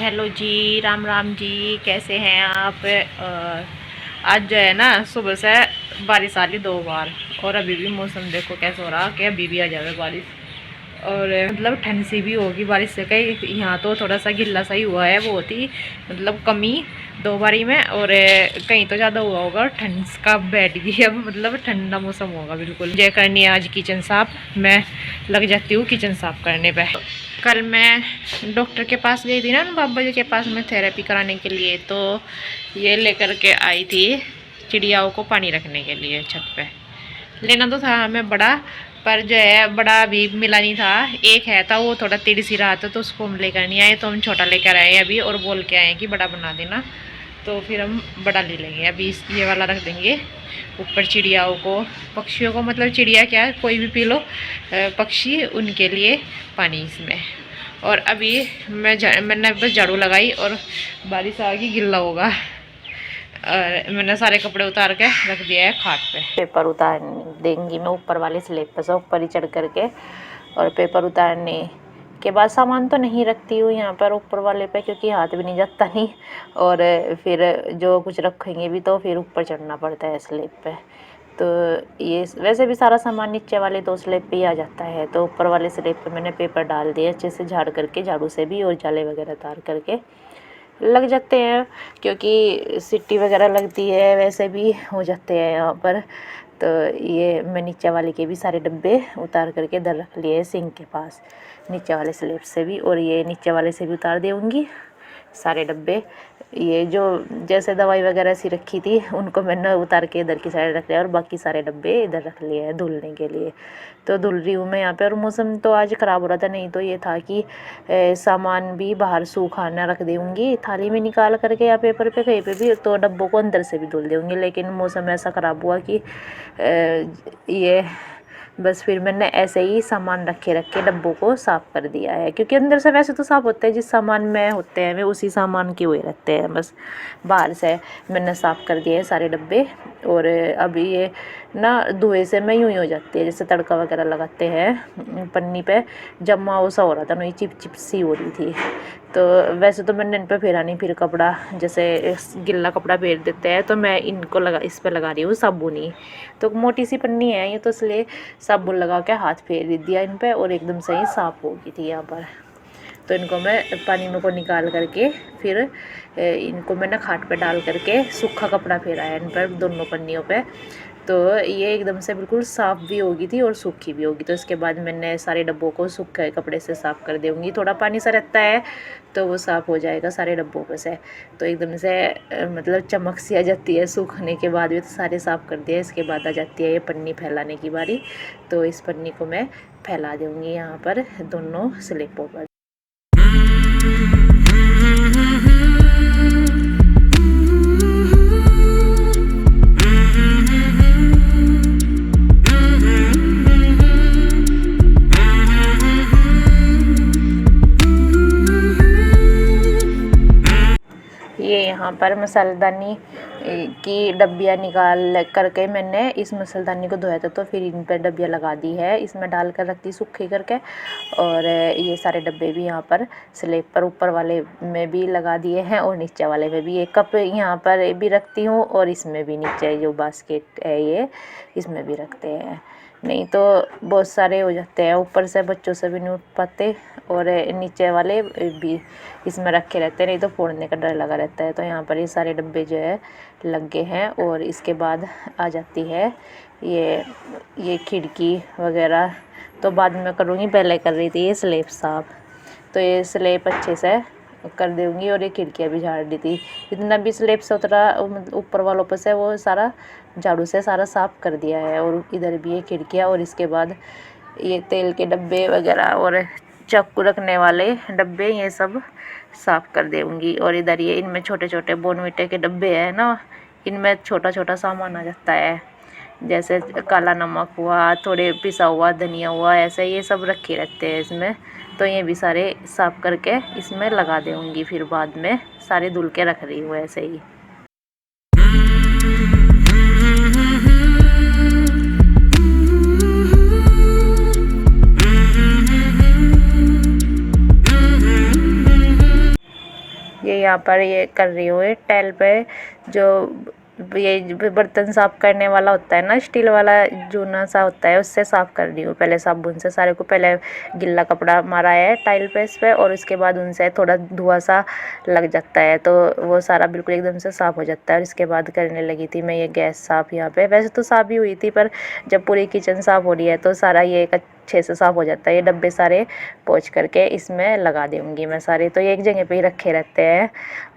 Hello जी, राम राम जी। कैसे हैं आप? आज जो है ना, सुबह से बारिश आ रही 2 बार, और अभी भी मौसम देखो कैसा हो रहा कि अभी भी आ जाए बारिश। और मतलब ठंड सी भी होगी बारिश से, कहीं यहाँ तो थोड़ा सा गिल्ला सा ही हुआ है, वो होती मतलब कमी 2 बारी में, और कहीं तो ज़्यादा हुआ होगा। ठंड का बैठ गई अब, मतलब ठंडा मौसम होगा बिल्कुल। जय करनी है आज किचन साफ, मैं लग जाती हूँ किचन साफ करने पे। कल मैं डॉक्टर के पास गई थी ना, बाबा जी के पास में थेरेपी कराने के लिए, तो ये लेकर के आई थी चिड़ियाओं को पानी रखने के लिए छत पे। लेना तो था हमें बड़ा, पर जो है बड़ा अभी मिला नहीं था। एक है था, वो थोड़ा टेढ़ी सी रहा था, तो उसको हम लेकर नहीं आए, तो हम छोटा लेकर आए अभी, और बोल के आए कि बड़ा बना देना। तो फिर हम बड़ा ले लेंगे अभी, ये वाला रख देंगे ऊपर चिड़ियाओं को, पक्षियों को, मतलब चिड़िया क्या कोई भी पी लो, पक्षी उनके लिए पानी इसमें। और अभी मैंने बस झाड़ू लगाई और बारिश आ गई, गिल्ला होगा। और मैंने सारे कपड़े उतार के रख दिया है खाट पे। पेपर उतार देंगी मैं ऊपर वाले स्लेब पे से, ऊपर ही चढ़ करके। और पेपर उतारने के बाद सामान तो नहीं रखती हूँ यहाँ पर ऊपर वाले पे, क्योंकि हाथ भी नहीं जाता नहीं। और फिर जो कुछ रखेंगे भी तो फिर ऊपर चढ़ना पड़ता है स्लेब पे। तो ये वैसे भी सारा सामान नीचे वाले 2 स्लेब पे ही आ जाता है, तो ऊपर वाले स्लेब पे मैंने पेपर डाल दिए अच्छे से, झाड़ करके, झाड़ू से भी, और जाले वगैरह उतार करके लग जाते हैं, क्योंकि सिट्टी वगैरह लगती है, वैसे भी हो जाते हैं यहाँ पर। तो ये मैं नीचे वाले के भी सारे डब्बे उतार करके इधर रख लिए सिंक के पास, नीचे वाले स्लेब से भी, और ये नीचे वाले से भी उतार दूँगी सारे डब्बे। ये जो जैसे दवाई वगैरह सी रखी थी उनको मैंने उतार के इधर की साइड रख लिया, और बाकी सारे डब्बे इधर रख लिए हैं धुलने के लिए। तो धुल रही हूँ मैं यहाँ पे। और मौसम तो आज ख़राब हो रहा था, नहीं तो ये था कि सामान भी बाहर सूखाना रख दूँगी थाली में निकाल करके, या पेपर पे कहीं पे भी, तो डब्बों को अंदर से भी धुल दूँगी। लेकिन मौसम ऐसा ख़राब हुआ कि ये बस फिर मैंने ऐसे ही सामान रखे डब्बों को साफ़ कर दिया है, क्योंकि अंदर से वैसे तो साफ़ होते हैं, जिस सामान में होते हैं वे उसी सामान के हुए रहते हैं, बस बाहर से मैंने साफ़ कर दिए हैं सारे डब्बे। और अभी ये ना धुएं से मैं यूँ ही हो जाती है, जैसे तड़का वगैरह लगाते हैं पन्नी पे, जमा सा हो रहा था, नहीं चिप चिप सी हो रही थी। तो वैसे तो मैंने इन पर फेरा नहीं, फिर कपड़ा जैसे गिल्ला कपड़ा फेर देते हैं, तो मैं इनको इस पर लगा रही हूँ साबुन ही। तो मोटी सी पन्नी है ये, तो इसलिए साबुन लगा के हाथ फेर दिया इन पे, और एकदम से ही साफ़ हो गई थी यहाँ पर। तो इनको मैं पानी में को निकाल करके फिर इनको मैंने खाट पे डाल करके सूखा कपड़ा फेरा है इन पर, दोनों पन्नियों पे। तो ये एकदम से बिल्कुल साफ़ भी होगी थी और सूखी भी होगी। तो इसके बाद मैंने सारे डब्बों को सूखे कपड़े से साफ़ कर दूँगी, थोड़ा पानी सा रहता है तो वो साफ़ हो जाएगा सारे डब्बों पे से। तो एकदम से मतलब चमक सी आ जाती है सूखने के बाद भी। तो सारे साफ़ कर दिए, इसके बाद आ जाती है ये पन्नी फैलाने की बारी। तो इस पन्नी को मैं फैला दूँगी यहाँ पर दोनों स्लेबों पर। ये यहाँ पर मसालेदानी की डब्बियाँ निकाल करके मैंने इस मसालेदानी को धोया था, तो फिर इन पर डब्बियाँ लगा दी है, इसमें डाल कर रख दी सूखी करके। और ये सारे डब्बे भी यहाँ पर स्लेब पर ऊपर वाले में भी लगा दिए हैं, और नीचे वाले में भी। ये कप यहाँ पर भी रखती हूँ, और इसमें भी नीचे जो बास्केट है ये, इसमें भी रखते हैं, नहीं तो बहुत सारे हो जाते हैं, ऊपर से बच्चों से भी नहीं उठ पाते, और नीचे वाले भी इसमें रखे रहते हैं, नहीं तो फोड़ने का डर लगा रहता है। तो यहाँ पर ये सारे डब्बे जो है लगे हैं। और इसके बाद आ जाती है ये खिड़की वगैरह, तो बाद में करूँगी, पहले कर रही थी ये स्लेब साफ। तो ये स्लेब अच्छे से कर दूँगी, और ये खिड़कियाँ भी झाड़ दी थी, जितना भी स्लेब से उतरा ऊपर वालों पर से वो सारा झाड़ू से सारा साफ़ कर दिया है। और इधर भी ये खिड़कियाँ, और इसके बाद ये तेल के डब्बे वगैरह और चाकू रखने वाले डब्बे, ये सब साफ़ कर दूँगी। और इधर ये इनमें छोटे छोटे बोनविटे के डब्बे हैं ना, इनमें छोटा छोटा सामान आ जाता है, जैसे काला नमक हुआ, थोड़े पिसा हुआ धनिया हुआ, ऐसे ये सब रखे रहते हैं इसमें। तो ये भी सारे साफ़ करके इसमें लगा दूँगी, फिर बाद में सारे धुल के रख रही हूँ ऐसे ही। ये यहाँ पर ये कर रही हूँ, ये टाइल पे जो ये बर्तन साफ करने वाला होता है ना, स्टील वाला जूना सा होता है, उससे साफ कर रही हूँ पहले साबुन से सारे को। पहले गिल्ला कपड़ा मारा है टाइल पे इस पे, और उसके बाद उनसे थोड़ा धुआं सा लग जाता है तो वो सारा बिल्कुल एकदम से साफ़ हो जाता है। और इसके बाद करने लगी थी मैं ये गैस साफ़। यहाँ पे वैसे तो साफ़ ही हुई थी, पर जब पूरी किचन साफ़ हो रही है तो सारा ये अच्छे से साफ़ हो जाता है। ये डब्बे सारे पोंछ करके इसमें लगा दूँगी मैं सारे, तो ये एक जगह पे ही रखे रहते हैं।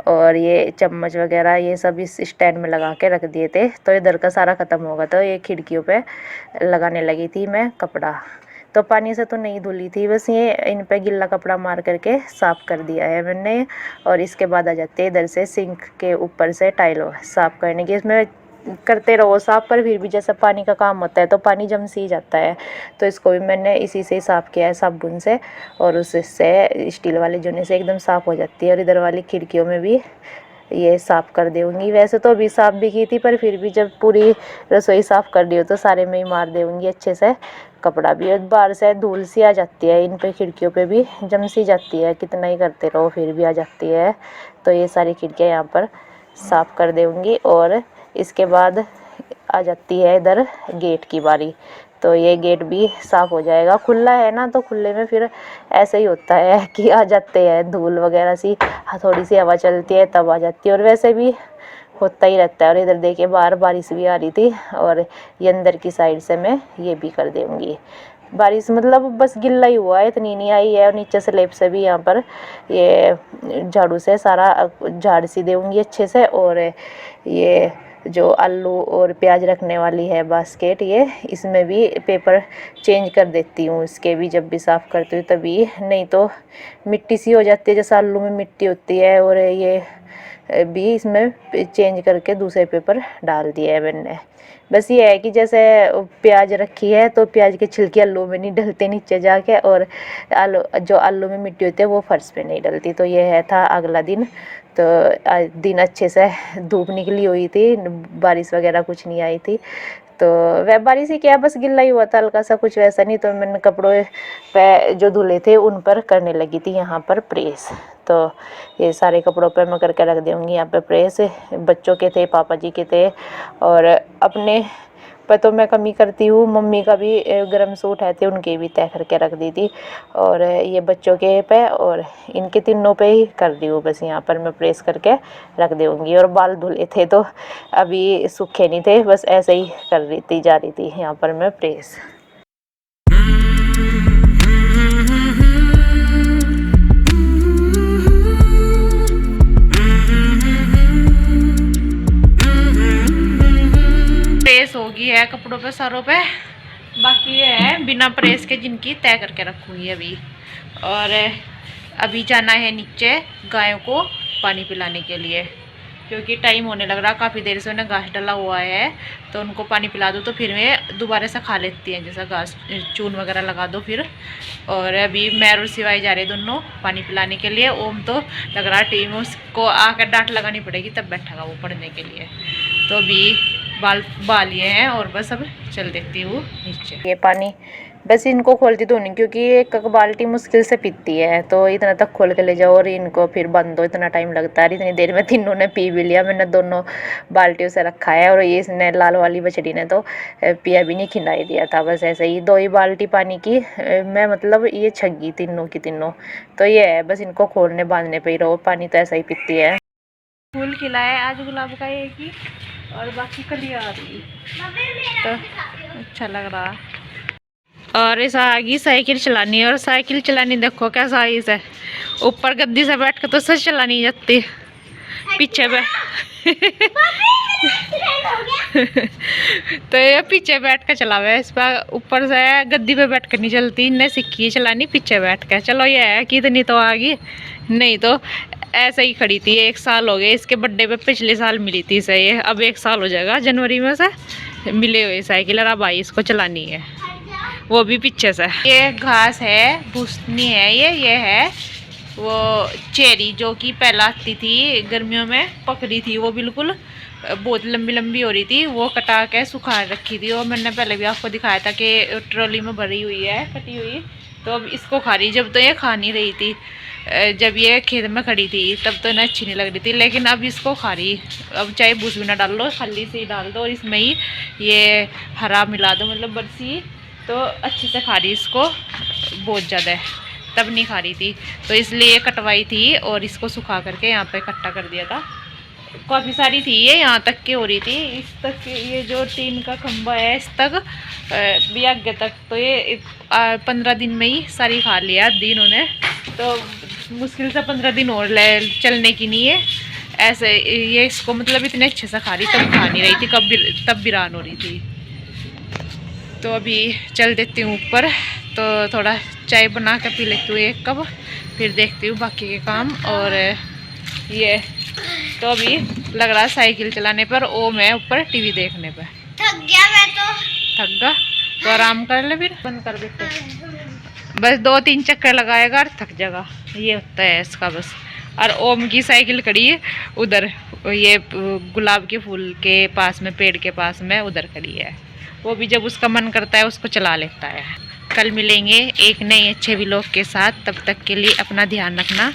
और ये चम्मच वगैरह ये सब इस स्टैंड में लगा के रख दिए थे, तो इधर का सारा ख़त्म होगा। तो ये खिड़कियों पे लगाने लगी थी मैं कपड़ा। तो पानी से तो नहीं धुली थी, बस ये इन पे गिल्ला कपड़ा मार करके साफ़ कर दिया है मैंने। और इसके बाद आ जाते हैं इधर से सिंक के ऊपर से टाइल साफ़ करने की। इसमें करते रहो साफ़, पर फिर भी जैसा पानी का काम होता है तो पानी जम सी जाता है। तो इसको भी मैंने इसी से साफ़ किया है साबुन से, और उससे स्टील वाले जूने से एकदम साफ़ हो जाती है। और इधर वाली खिड़कियों में भी ये साफ़ कर दूँगी। वैसे तो अभी साफ़ भी की थी, पर फिर भी जब पूरी रसोई साफ़ कर दी हो तो सारे में ही मार दूँगी अच्छे से कपड़ा भी। और बाहर से धूल सी आ जाती है, इन पे खिड़कियों पे भी जम सी जाती है, कितना ही करते रहो फिर भी आ जाती है। तो ये सारी खिड़कियाँ यहाँ पर साफ़ कर दूँगी। और इसके बाद आ जाती है इधर गेट की बारी, तो ये गेट भी साफ़ हो जाएगा। खुला है ना, तो खुले में फिर ऐसे ही होता है कि आ जाते हैं धूल वगैरह सी, थोड़ी सी हवा चलती है तब आ जाती है, और वैसे भी होता ही रहता है। और इधर देखिए बाहर बारिश भी आ रही थी, और ये अंदर की साइड से मैं ये भी कर दूँगी। बारिश मतलब बस गिल्ला ही हुआ है, इतनी नहीं आई है। और नीचे से लेप से भी यहाँ पर ये झाड़ू से सारा झाड़ सी दूँगी अच्छे से। और ये जो आलू और प्याज रखने वाली है बास्केट, ये इसमें भी पेपर चेंज कर देती हूँ इसके भी, जब भी साफ़ करती हूँ तभी, नहीं तो मिट्टी सी हो जाती है जैसे आलू में मिट्टी होती है। और ये भी इसमें चेंज करके दूसरे पेपर डाल दिया है मैंने। बस ये है कि जैसे प्याज रखी है तो प्याज के छिलके आलू में नहीं डलते नीचे जाके, और आलू में मिट्टी होती है वो फर्श पे नहीं डलती। तो ये है था अगला दिन। तो आज दिन अच्छे से धूप निकली हुई थी, बारिश वगैरह कुछ नहीं आई थी। तो वह बारिश ही क्या, बस गिल्ला ही हुआ था हल्का सा, कुछ वैसा नहीं। तो मैंने कपड़ों पे जो धुले थे उन पर करने लगी थी यहाँ पर प्रेस। तो ये सारे कपड़ों पे मैं करके रख दूँगी यहाँ पे प्रेस। बच्चों के थे, पापा जी के थे, और अपने पर तो मैं कमी करती हूँ। मम्मी का भी गर्म सूट है थे, उनके भी तय करके रख दी थी। और ये बच्चों के पे और इनके तीनों पे ही कर रही हूँ, बस यहाँ पर मैं प्रेस करके रख दूँगी। और बाल धुले थे तो अभी सूखे नहीं थे, बस ऐसे ही कर रही थी, जा रही थी यहाँ पर मैं प्रेस। प्रेस होगी है कपड़ों पे सारों पे, बाकी ये है बिना प्रेस के जिनकी तय करके रखूँगी अभी। और अभी जाना है नीचे गायों को पानी पिलाने के लिए, क्योंकि टाइम होने लग रहा, काफ़ी देर से उन्हें घास डला हुआ है। तो उनको पानी पिला दो तो फिर वे दोबारा से खा लेती हैं, जैसा घास चून वगैरह लगा दो फिर। और अभी मैं और सिवाई जा रहे दोनों पानी पिलाने के लिए। ओम तो लग रहा टीम, उसको आकर डांट लगानी पड़ेगी तब बैठेगा वो पढ़ने के लिए। तो अभी बाल लिए हैं और बस अब चल देती हूँ नीचे। ये पानी बस इनको खोलती तो नहीं, क्योंकि एक बाल्टी मुश्किल से पीती है, तो इतना तक खोल के ले जाओ और इनको फिर बंद दो, इतना टाइम लगता है। इतनी देर में तीनों ने पी भी लिया, मैंने दोनों बाल्टियों से रखा है। और ये इसने लाल वाली बछड़ी ने तो पिया भी नहीं, खिलाई दिया था, बस ऐसे ही 2 ही बाल्टी पानी की मैं मतलब ये छगी तीनों की तीनों। तो ये है, बस इनको खोलने बांधने पे ही रहो, पानी तो ऐसा ही पीती है। फूल खिलाए आज गुलाब का एक ही, और बाकी कलियां आ रही, तो अच्छा लग रहा। और इस आगे साइकिल चलानी है, और साइकिल चलानी देखो कैसा आइस है, ऊपर गद्दी से बैठ के तो सच चला नहीं जाती, पीछे तो ये पीछे बैठ कर चलावे, इस पर ऊपर से गद्दी पे बैठ कर नहीं चलती, इन्हें सीखी चलानी पीछे बैठ कर। चलो ये है कि इतनी तो आ गई, नहीं तो ऐसे ही खड़ी थी। 1 साल हो गए इसके बर्थडे पे, पिछले साल मिली थी इसे, ये अब 1 साल हो जाएगा जनवरी में से मिले हुए साइकिल। और अब आई इसको चलानी है, वो भी पीछे से। ये घास है, भूसनी है, ये है वो चेरी जो कि पहला आती थी गर्मियों में, पकड़ी थी वो बिल्कुल बहुत लंबी लंबी हो रही थी, वो कटा के सुखा रखी थी। और मैंने पहले भी आपको दिखाया था कि ट्रॉली में भरी हुई है कटी हुई। तो अब इसको खा रही, जब तो ये खा नहीं रही थी जब ये खेत में खड़ी थी तब तो इन्हें अच्छी नहीं लग रही थी, लेकिन अब इसको खा रही। अब चाहे भूस भी ना डाल लो, खली से ही डाल दो और इसमें ही ये हरा मिला दो, मतलब बरसी, तो अच्छे से खा रही इसको बहुत ज़्यादा है। तब नहीं खा रही थी तो इसलिए कटवाई थी और इसको सुखा करके यहाँ पे इकट्ठा कर दिया था। काफ़ी सारी थी ये, यहाँ तक की हो रही थी, इस तक ये जो टीन का खंबा है इस तक भी आगे तक। तो ये 15 दिन में ही सारी खा लिया इन्होंने। तो मुश्किल से 15 दिन और चलने की नहीं है ऐसे ये इसको, मतलब इतने अच्छे से खा रही, तब खा नहीं रही थी, तब बिरान हो रही थी। तो अभी चल देती हूँ ऊपर, तो थोड़ा चाय बना कर पी लेती हूँ एक कप, फिर देखती हूँ बाकी के काम। और ये तो अभी लग रहा है साइकिल चलाने पर, ओ मैं ऊपर टीवी देखने पर। थक गया मैं तो। थक गया तो आराम कर ले, फिर बंद कर देते। बस 2-3 चक्कर लगाएगा और थक जाएगा, ये होता है इसका बस। और ओम की साइकिल खड़ी है उधर, ये गुलाब के फूल के पास में, पेड़ के पास में उधर खड़ी है। वो भी जब उसका मन करता है उसको चला लेता है। कल मिलेंगे एक नए अच्छे व्लॉग के साथ, तब तक के लिए अपना ध्यान रखना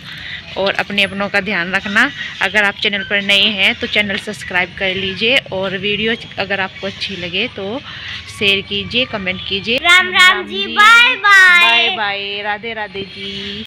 और अपने अपनों का ध्यान रखना। अगर आप चैनल पर नए हैं तो चैनल सब्सक्राइब कर लीजिए, और वीडियो अगर आपको अच्छी लगे तो शेयर कीजिए, कमेंट कीजिए। Ram Ram ji, bye bye. Bye bye, Radhe Radhe जी।